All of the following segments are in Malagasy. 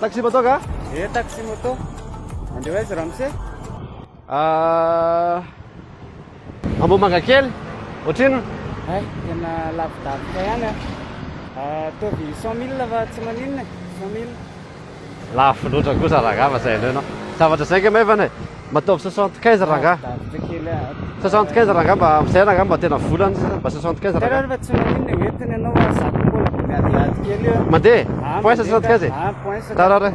Taxi moto kah? taxi moto. Andai wes Ramse. Ambohimanga kely ohatrino Tena lavidavitra ihany ataovy 100 000 fa tsy maninona 100 000. lafo loatra kosa rangaha fa zay ianao zavatra zay ka maivana e mataovy 75 rangaha Lavidavitra kely 75 rangaha mba amizay rangaha mba tena volany mba 75 tena rangaha rehefa tsy maninona entiny ianao zato mbola miadiady kely io. mandeha point 75 e Point tarara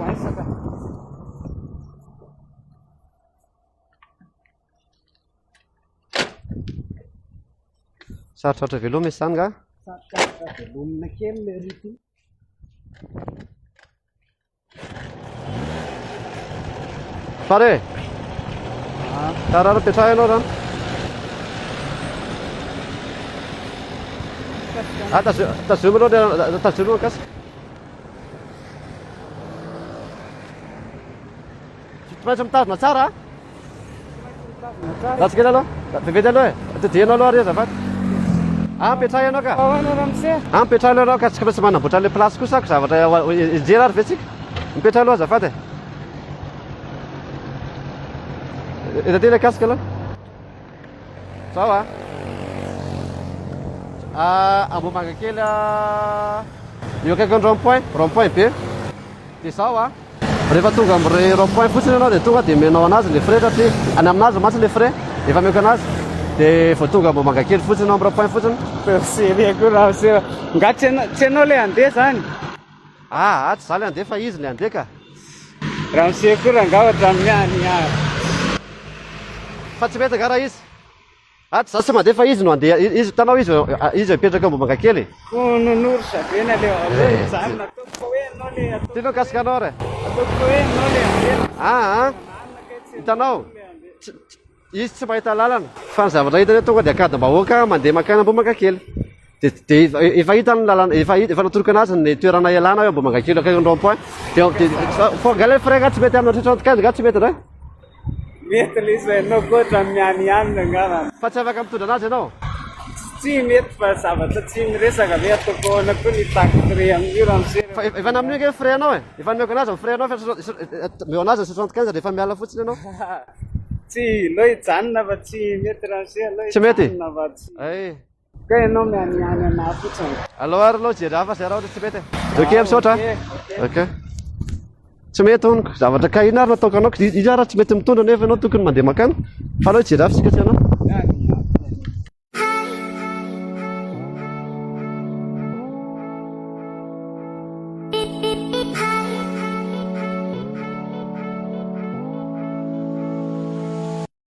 sarotra oatra veloma misy zany ka velomina kely le rity. pare tarara petraha ianao rano tazomy aloha tazomy kasy tsy maintsy mitazona tsara ratsy kely aloha vevedy aloha e tediana aloha ary azafady ampetraha ianao ka Ahoana Ramse? ampetraha ianao ka tsika tsy manamboatra le plasy kosa ako zavatra ijery ary ve tsika mipetraha aloha azafady eta ty le kasika aloha zao Ambohimanga kely eo akaiky ny rond-point be dia zao rehefa tonga am're rond-point fotsiny ianao dia tonga dia menao anazy le frais satria any aminazy matsy le frais efa meko anazy dia vao tonga Ambohimanga kely fotsiny anao amin'ny rond-point fotsiny Seria ko Ramse. Nga tsy ianao le andeha zany. tsy za le andeha fa izy le andeha ka Ramse ko raha nga ohatra miany fa tsy mety gara izy tsy za tsy mandeha fa izy no andeha izy tanao izy mipetraka Ambohimanga kely nonoro sabena le zany ataoko hoe ianao le tino kasika anao re ataoko hoe ianao le andeha. hitanao izy tsy mahita lalana fa ny zavatra hitany tonga dia akady-bahoaka mandeha makany Ambohimanga kely dia efa hita ny lalana efa natoroko anazy ny toerana ialana hoe Ambohimanga kely akaiky ny rond-point dia le frais nga tsy mety amina 75 nga tsy mety ra Mety le izay ianao koa ohatra mianianina angamba. fa tsy afaka mitondra anazy ianao Tsy mety fa zavatra tsy miresaka ve ataoko ahoana koa ny taxi amin'io Ramse. fa efa namin'io ke frais anao e efa nomeko anazy ny frais anao meo anazy ny 75 dia efa miala fotsiny ianao Tsy loha hijanona fa tsy mety Ramse aloha Tsy mety? hijanona fa tsy. Ka ianao mianiany anahy fotsiny. alo ary aloha jery hafa zay raha ohatra tsy mety ok misaotra ok tsy mety honiko zavatra ka ina ary nataoko anao izy raha tsy mety mitondra nefa ianao tokony mandeha makany fa aloha jery hafa sika tsy ianao